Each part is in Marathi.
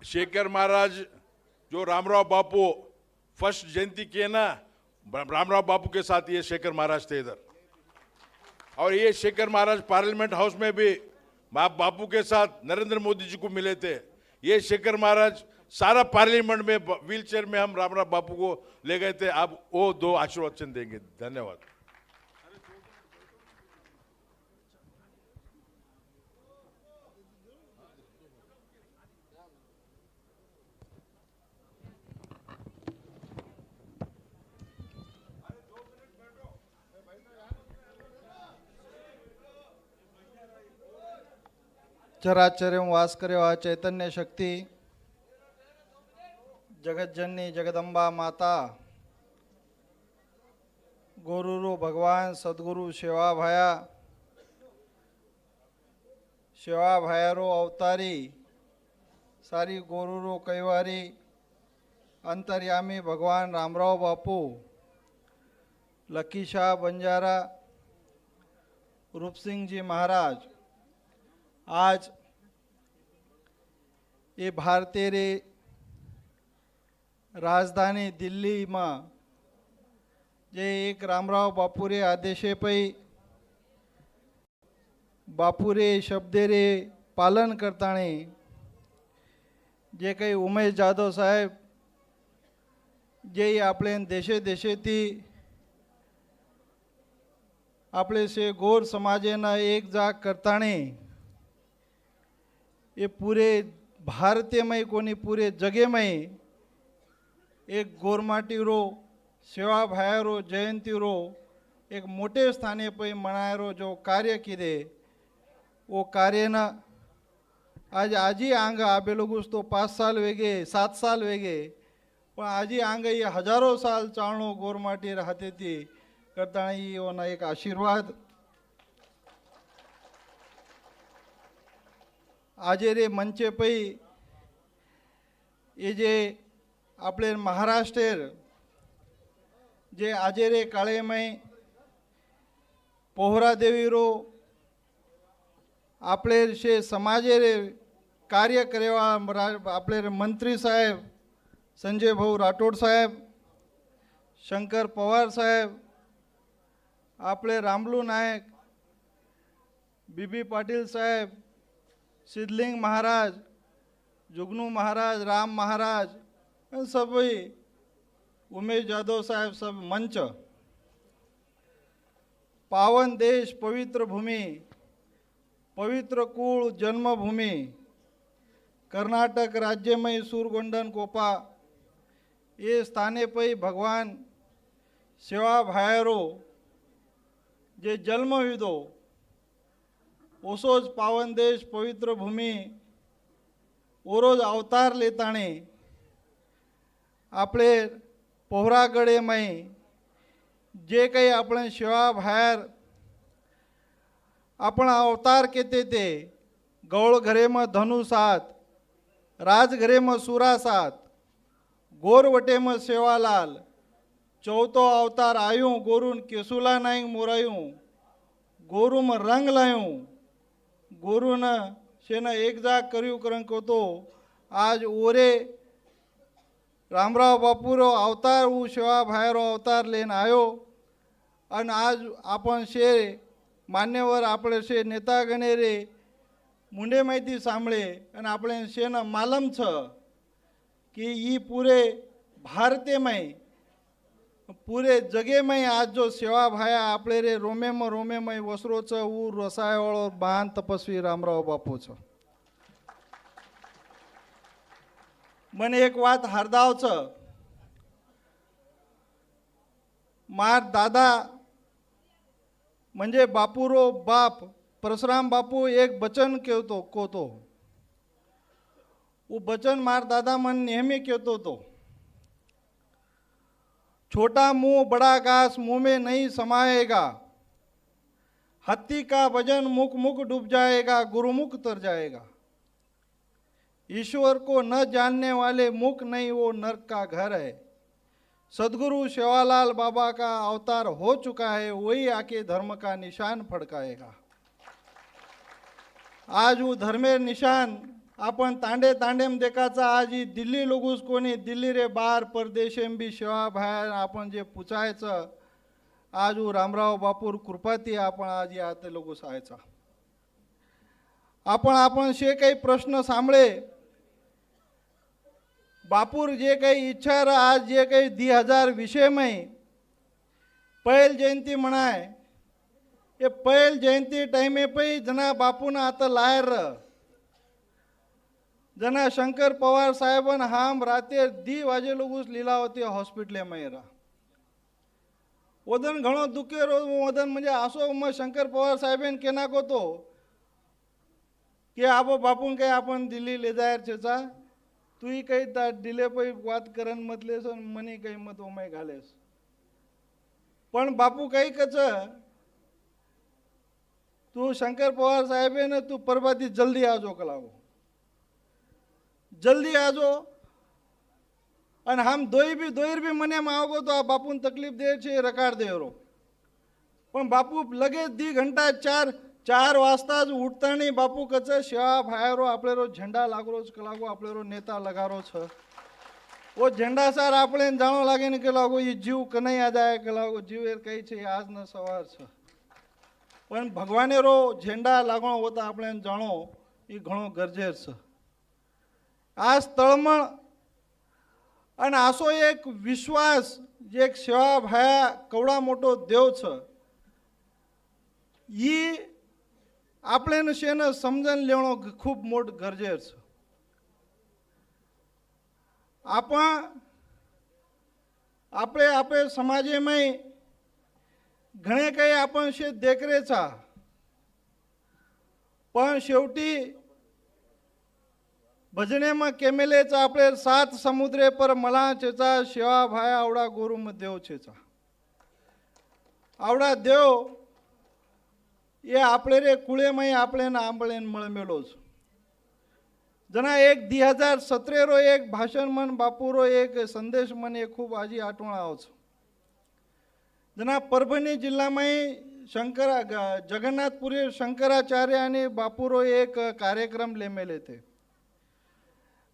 शेखर महाराज जो रामराव बापू फर्स्ट जयंती किए ना, रामराव बापू के साथ ये शेखर महाराज थे इधर। और ये शेखर महाराज पार्लियामेंट हाउस में भी बापू के साथ नरेंद्र मोदी जी को मिले थे। ये शेखर महाराज सारा पार्लियामेंट में व्हील चेयर में हम रामराव बापू को ले गए थे। अब वो दो आशीर्वाद चिन्ह देंगे। धन्यवाद। चराचर्य वास करे आ चैतन्य शक्ति जगतजननी जगदंबा माता गुरुरु भगवान सद्गुरु सेवा भायारो अवतारी सारी गुरुरु कैवारी अंतर्यामी भगवान रामराव बापू लकी शाह बंजारा रूप सिंह जी महाराज आज ये भारतीय रे राजधानी दिल्ली में जे एक रामराव बापूरे आदेशे पै बापूरे शब्दे रे पालन करताणे जे काही उमेश जाधव साहेब जे आपले देशे देशे थी आपले से गोर समाजेना एक जाग करताणे ये पूरे भारतीय में कोनी पूरे जगे में एक गोरमाटी रो सेवा भायारो जयंती रो एक मोटे स्थाने पे मनायरो जो कार्य किदे वो कार्य न आजी आंग आबे लोग तो 5 साल वेगे 7 साल वेगे पण आजी आंग ये हजारों साल चालनो गोरमाटी रहते थी करता ना एक आशीर्वाद आजे रे मंचे पै ये जे आपले महाराष्ट्र जे आजे रे काळे में पोहरा देवी रो आपले शे समाजे रे कार्य करेवा आपले मंत्री साहेब संजय भाऊ राठोड साहेब शंकर पवार साहेब आपले रामलू नायक बीबी पाटील साहेब सिद्धलिंग महाराज जुगनू महाराज राम महाराज सभी उमेश जाधव साहेब सब मंच पावन देश पवित्र भूमि पवित्र कुल जन्मभूमि कर्नाटक राज्य में सूरगोंडन कोपा ये स्थाने पे भगवान सेवा भायरो जे जन्म विदो ओसोज पावन देश पवित्र भूमि ओरोज अवतार लेताणे आपले पोहरागडे में जे काही आपण सेवा भायर आपण अवतार केते ते गौळ घरे में धनु सात राज घरे में सुरा सात गोरवटे में सेवालाल चौथो अवतार आयूं गोरून केसुला नाईक मोरायूं गोरू में रंग लायूं गोरू न शेना एक जाग कर्यू करंको तो आज ओरे रामराव बापूरो अवतार वो सेवा भायरो अवतार लेन आयो अन आज आपण शे मान्यवर आपले शे नेता गणे रे मुंडे माहिती सांभळे आणि आपले शेना मालम छ कि ई पूरे भारतीय में पूरे जगे में आज जो सेवा भाया आपले रे रोमे में वसरो छ ऊ रसायवाळो महान तपस्वी रामराव बापू छ। મને એક વાત હરદાવ છે માર દાदा म्हणजे बापूरो बाप परशुराम बापू एक बचन कहतो कोतो वो बचन मार दादा मन नेहमी कहतो तो छोटा मुंह बड़ा घास मुंह में नहीं समाएगा हत्ती का वजन मुख मुख डूब जाएगा गुरुमुख तर जाएगा ईश्वर को न जानने वाले मुख नहीं वो नरक का घर है सदगुरु सेवालाल बाबा का अवतार हो चुका है वही आके धर्म का निशान फड़काएगा आज वो धर्मेर निशान आपण तांडे तांडेम देखाचा आज ही दिल्ली लोगूस कोणी दिल्ली रे बार परदेशेम बी सेवा भायर आपण जे पुचायचं आज उ रामराव बापूर कृपाती आपण आज या ते लोगूस आयचा आपण शे काही प्रश्न सांभळे बापूर जे काही इच्छा आज जे काही 2020 में पहल जयंती मनाय ये पहल जयंती टाइमे पे जना बापून आता लायर जना शंकर पवार साहेबन हम राते 2 वाजे लोगूस लीलावती हॉस्पिटल में रा वदन घणो दुखे रो वदन म्हणजे असो मग शंकर पवार साहेबन केना को तो कि आबो बापून काही आपण दिल्ली ले जायर छेचा तू काही दिले पै बात करन मतलेस मनी काही मत ओमाय घालेस पण बापू काही कच तू शंकर पवार साहेब ने तू परबाती जल्दी आजो कलागो जल्दी आजो और हम दोईर भी मने में आओगो तो आ बापू तकलीफ दे छे रकार दे रो पण बापू लगे 2 घंटा 4 वाजता उठतानी बापू कच सेवा भायरो आपलेरो झंडा लागरोच कलागो आपलेरो नेता लगारो छ वो झंडा सार आपने जानो लागे ने कलागो ये जीव कनई आ जाए कलागो जीव एर कई छे आज न सवार छ पण भगवाने रो झंडा लागणो होता आपने जानो ये घणो गरजेर छ आज तळमळ आणि असो एक विश्वास जे एक सेवा भाया कवडा मोठो देव छ ई आपल्यानं शेन समजन लेवणो खूप मोठ गरजेर छ आपले समाजे में घणे काही आपण शे देखरेचा पण शेवटी भजने में केमेलेचा आपले 7 समुद्रे पर मला चेचा सेवा भाया आवडा गोरू में देव चेचा आवडा देव ये आपले रे कुळे में आपले ना आंबळेन मळमेलोच जना एक 2017 रो एक भाषण मन बापू रो एक संदेश मन एक खूब आजी आठवण आवच जना परभणी जिल्हा में जगन्नाथपुरी शंकराचार्य आणि बापू रो एक कार्यक्रम लेमेले थे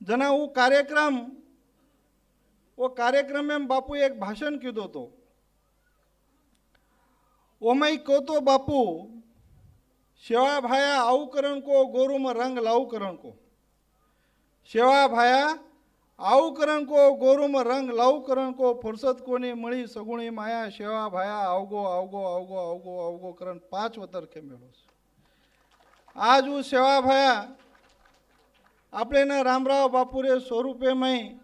जना वो कार्यक्रम में बापू एक भाषण कीधो तो ओमई को तो बापू सेवा भाया आऊ करण को गोरू में रंग लाऊ करण को सेवा भाया आऊ करण को गोरू में रंग लाऊ करण को फुर्सत कोनी मळी सगुणी माया सेवा भाया आवगो आवगो आवगो आवगो आवगो करण 5 वतर के मेलोस आज वो सेवा भाया आपले न रामराव बापूरे स्वरूपे में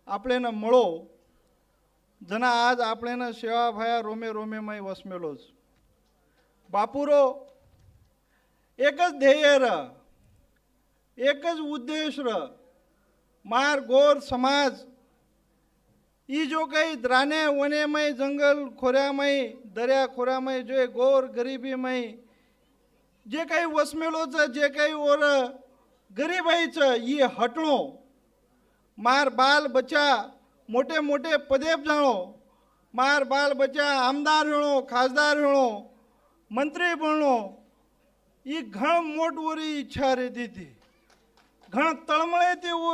आपले न मळो जना आज आपले न सेवा भाया रोमे रोमे में वसमेलोस बापूरो एकच ध्येय र एकच उद्देश र मार गोर समाज ई जो काही द्राने वने में जंगल खोऱ्या में दर्या खोऱ्या में जो गोर गरीबी में जे काही वसमेलोच जे काही और गरीबाईच ये हटणो मार बाल बच्चा मोटे मोटे पदेप जाणो मार बाल बच्चा आमदार होणो खासदार होणो मंत्री बनणो ये घण मोट वरी इच्छा रहती थी घण तळमळे थी वो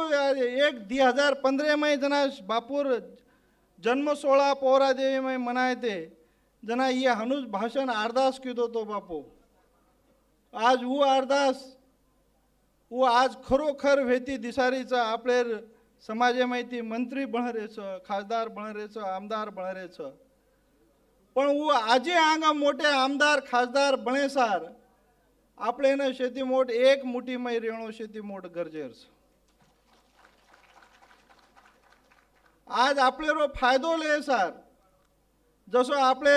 एक 2015 में जना बापूर जन्म 16 पौरा देवी में मनाए थे जना ये हनुज भाषण अरदास कीधो तो बापू आज वो अरदास वो आज खरोखर वेती दिसारीचा आपले समाजे माहिती मंत्री बनरेच खासदार बनरेच आमदार बनरेच पण वो आजे आंगा मोठे आमदार खासदार बनेसार आपले न शेती मोठ एक मुठी मै रेणो शेती मोठ गरजेर आज आपले रो फायदो ले सार जसो आपले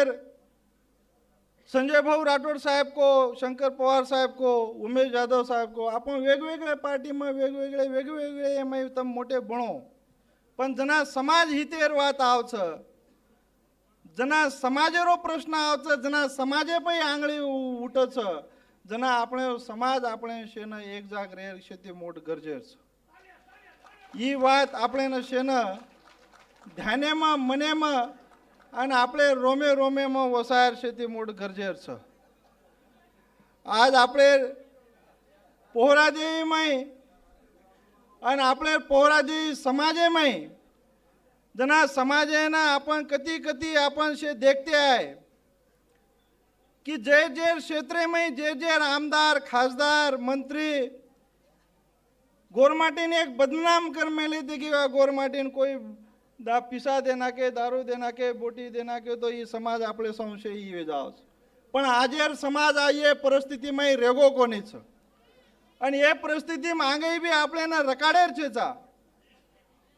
संजय भाऊ राठौड़ साहब को शंकर पवार साहब को उमेश यादव साहब को आपण वेगवेगळे पार्टी में वेगवेगळे एम तम मोटे बनो पण जना समाज हितेर वात आवच जना समाजेरो प्रश्न आवच जना समाजे पै आंगळी उठच जना આપણે સમાજ આપણે શેને એક જાગ રહે છે મોટ ગરજેર છે ઈ વાત આપણે શેને ધ્યાનેમાં મનેમાં અને આપણે રોમે રોમેમાં વસાયર છે તે મોટ ગરજેર છે આજ આપણે પોહરાદેવીમાં आणि आपले पोहराजी समाजेमय जना समाजेना आपण कती कती आपण शे देखते आहे कि जे जे क्षेत्र में जे जे आमदार खासदार मंत्री गोरमाटीन एक बदनाम कर मेले थे कि गोरमाटीन कोई पिसा देना के दारू देना के बोटी देना के तो ये समाज आपले संशय ये जाओ पण आजेर समाज आ ये परिस्थिती में रेगो कोणीच आणि ये परिस्थिती मागे बी आपले ना रकाडेर छेचा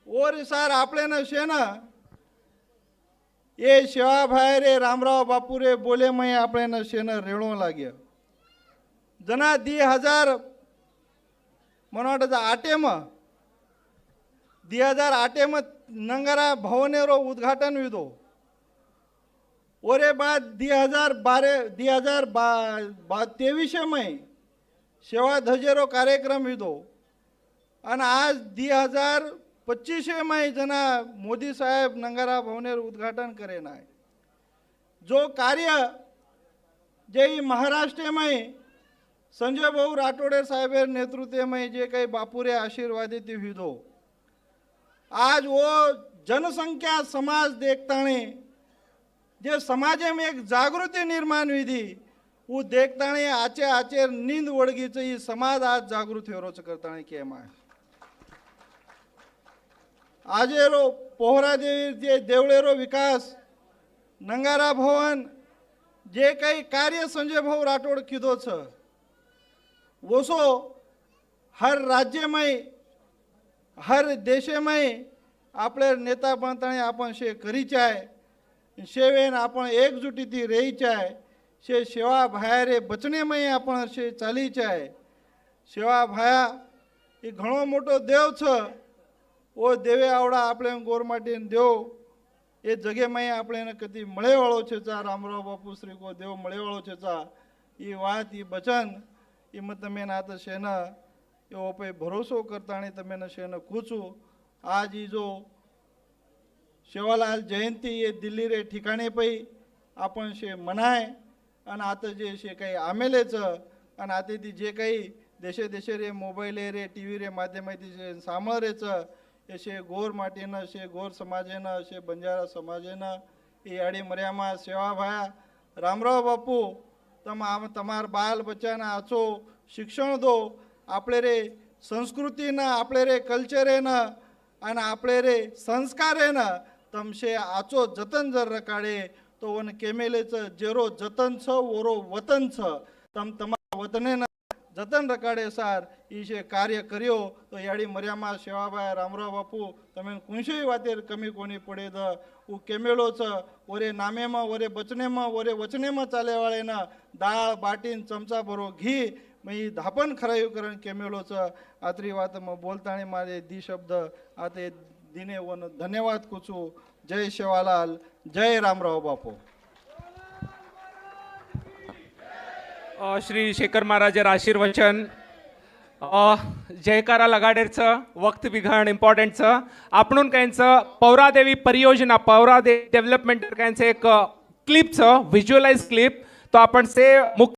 और सार आपले ना शेन ये शिवा भाई रे रामराव बापू रे बोले मैं आपले ना शेन रेड़ो लाग्या जना 2000 मला वाटतं 2008 में नंगरा भवनेरो उद्घाटन विदो ओरे बाद 2023 में सेवा ध्वजेरो कार्यक्रम विदो आणि आज 2025 में जना मोदी साहेब नंगरा भवनेर उद्घाटन करेन आहे जो कार्य जे महाराष्ट्र में संजय भाऊ राठोडे साहेब नेतृत्व में जे काही बापुरे आशीर्वादित विधो आज वो जनसंख्या समाज देखताने जे समाजे में एक जागृति निर्माण विधी वो देखताने आचे आचे नींद वडगीच ही समाज आज जागृत होरोच करताने केम आहे आजेरो पोहरा देवी जे देवळेरो विकास नंगारा भवन जे काही कार्य संजय भाऊ राठोड किदो छ वोसो हर राज्य में हर देश में आपले नेता बनताने आपण शे करीच आहे शेवेन आपण एकजुटीती रहीच आहे शे सेवा भाया रे बचने में आपण शे चालीच आहे सेवा भाया એ ઘણો મોટો દેવ છે ઓ દેવે આવડા આપણે ગોરમાટીને દેવ એ જગ્યામાં આપણે એને કદી મળેવાળો છે ચા રામરાવ બાપુ શ્રી કો દેવ મળેવાળો છે ચા એ વાત એ બચન એમાં તમે ના તો શેના એવો પછી ભરોસો કરતાણી તમે ને શેને કૂચું आज ही जो सेवालाल जयंती ये दिल्ली रे ठिकाणी पै आपण शे मनाय आणि आता जे शे काही आमेलेच आणि आता ती जे काही देशे देशे रे मोबाईल रे टी व्ही रे माध्यमाती जे सांभाळरेच असे गोर माटीनं शे गोर समाजेनं असे बंजारा समाजेनं એ આડી મર્યામાં સેવા ભાયા રામરાવ બાપુ તમાર બાલ બચ્ચાના આછો શિક્ષણ દો આપણે રે સંસ્કૃતિના આપણે રે કલ્ચરેના અને આપણે રે સંસ્કારેના તમશે આચો જતન જર રકાડે તો વન કેમેલેच જેરો જતન छ ઓરો વતન छ તમ તમારા વતનેના જતન રકાડે સાર ઈશે કાર્ય કર્યો તો યાડી મર્યામાં સેવાભાઈ રામરાવ બાપુ તમે કુંશી વાતે કમી કોની પડે દ હું કેમેલો छ ઓરે નામેમાં ઓરે બચનેમાં ઓરે વચનેમાં ચાલેવાળેના દાળ બાટીન ચમચા ભરો ઘી मैं धापन खरायुकरण केमेलो छ आतरी वात में बोलताणी मारे दी शब्द आते दिने वन धन्यवाद कुचू जय सेवालाल जय रामराव बापू श्री शेखर महाराजर आशीर्वचन जयकारा लगाडेरचं वक्त बिघाण इम्पॉर्टंटचं आपण काहींचं पौरादेवी परियोजना पौरादेवी डेव्हलपमेंट काहींचं एक क्लिपचं व्हिज्युअलाइज क्लिप तो आपण से मुख्य